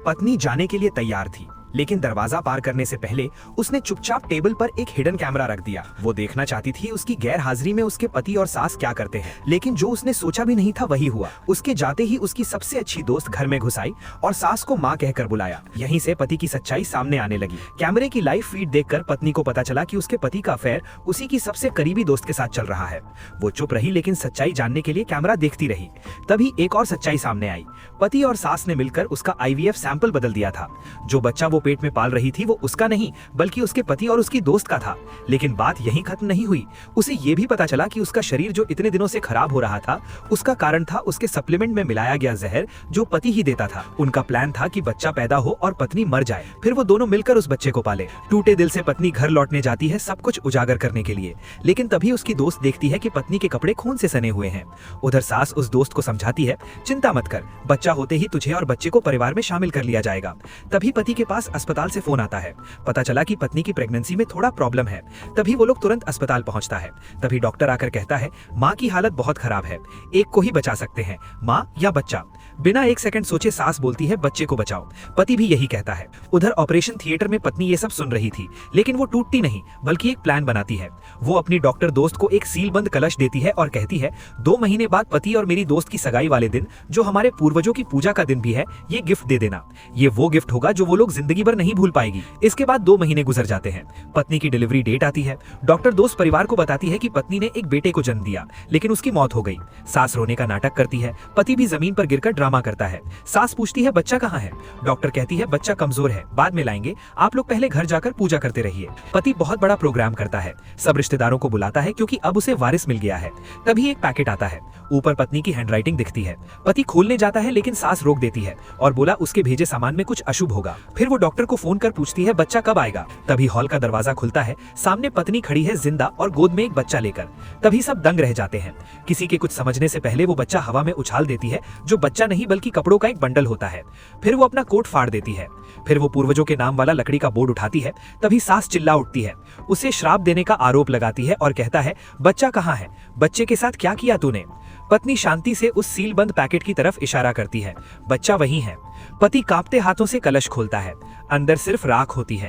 पत्नी जाने के लिए तैयार थी, लेकिन दरवाजा पार करने से पहले उसने चुपचाप टेबल पर एक हिडन कैमरा रख दिया। वो देखना चाहती थी उसकी गैर हाजिरी में उसके पति और सास क्या करते हैं, लेकिन जो उसने सोचा भी नहीं था वही हुआ। उसके जाते ही उसकी सबसे अच्छी दोस्त घर में घुस आई और सास को माँ कहकर बुलाया। यहीं से पति की सच्चाई सामने आने लगी। कैमरे की लाइव फीड देखकर पत्नी को पता चला कि उसके पति का अफेयर उसी की सबसे करीबी दोस्त के साथ चल रहा है। वो चुप रही, लेकिन सच्चाई जानने के लिए कैमरा देखती रही। तभी एक और सच्चाई सामने आई। पति और सास ने मिलकर उसका IVF सैंपल बदल दिया था। जो बच्चा वो पेट में पाल रही थी वो उसका नहीं बल्कि उसके पति और उसकी दोस्त का था। लेकिन बात यहीं खत्म नहीं हुई। उसे ये भी पता चला कि उसका शरीर जो इतने दिनों से खराब हो रहा था उसका कारण था उसके सप्लीमेंट में मिलाया गया जहर जो पति ही देता था। उनका प्लान था कि बच्चा पैदा हो और पत्नी मर जाए, फिर वो दोनों मिलकर उस बच्चे को पाले। टूटे दिल से पत्नी घर लौटने जाती है सब कुछ उजागर करने के लिए, लेकिन तभी उसकी दोस्त देखती है कि पत्नी के कपड़े खून से सने हुए हैं। उधर सास उस दोस्त को समझाती है, चिंता मत कर, बच्चा होते ही तुझे और बच्चे को परिवार में शामिल कर लिया जाएगा। तभी पति के पास अस्पताल से फोन आता है। पता चला कि पत्नी की प्रेगनेंसी में थोड़ा प्रॉब्लम है। तभी वो लोग तुरंत अस्पताल पहुंचता है। तभी डॉक्टर आकर कहता है, माँ की हालत बहुत खराब है, एक को ही बचा सकते हैं, माँ या बच्चा। बिना एक सेकंड सोचे सास बोलती है, बच्चे को बचाओ। पति भी यही कहता है। उधर ऑपरेशन थिएटर में पत्नी ये सब सुन रही थी, लेकिन वो टूटती नहीं बल्कि एक प्लान बनाती है। वो अपनी डॉक्टर दोस्त को एक सीलबंद कलश देती है और कहती है, 2 महीने बाद पति और मेरी दोस्त की सगाई वाले दिन, जो हमारे पूर्वजों की पूजा का दिन भी है, ये गिफ्ट दे देना। ये वो गिफ्ट होगा जो वो लोग जिंदगी भर नहीं भूल पाएगी। इसके बाद 2 महीने गुजर जाते हैं। पत्नी की डिलीवरी डेट आती है। डॉक्टर दोस्त परिवार को बताती है कि पत्नी ने एक बेटे को जन्म दिया, लेकिन उसकी मौत हो गई। सास रोने का नाटक करती है। पति भी जमीन पर गिरकर ड्रामा करता है। सास पूछती है, बच्चा कहाँ है? डॉक्टर कहती है, बच्चा कमजोर है, बाद में लाएंगे, आप लोग पहले घर जाकर पूजा करते रहिए। पति बहुत बड़ा प्रोग्राम करता है, सब रिश्तेदारों को बुलाता है क्योंकि अब उसे वारिस मिल गया है। तभी एक पैकेट आता है, ऊपर पत्नी की हैंडराइटिंग दिखती है। पति खोलने जाता है, लेकिन सास रोक देती है और बोला उसके भेजे सामान में कुछ अशुभ होगा। फिर वो डॉक्टर को फोन कर पूछती है, बच्चा कब आएगा? तभी हॉल का दरवाजा खुलता है। सामने पत्नी खड़ी है जिंदा और गोद में एक बच्चा लेकर। तभी सब दंग रह जाते हैं। किसी के कुछ समझने से पहले वो बच्चा हवा में उछाल देती है, जो बच्चा नहीं बल्कि कपड़ों का एक बंडल होता है। फिर वो अपना कोट फाड़ देती है। फिर वो पूर्वजों के नाम वाला लकड़ी का बोर्ड उठाती है। तभी सास चिल्ला उठती है, उसे श्राप देने का आरोप लगाती है और कहता है, बच्चा कहाँ है? बच्चे के साथ क्या किया तूने? पत्नी शांति से उस सीलबंद पैकेट की तरफ इशारा करती है, बच्चा वही है। पति कांपते हाथों से कलश खोलता है, अंदर सिर्फ राख होती है।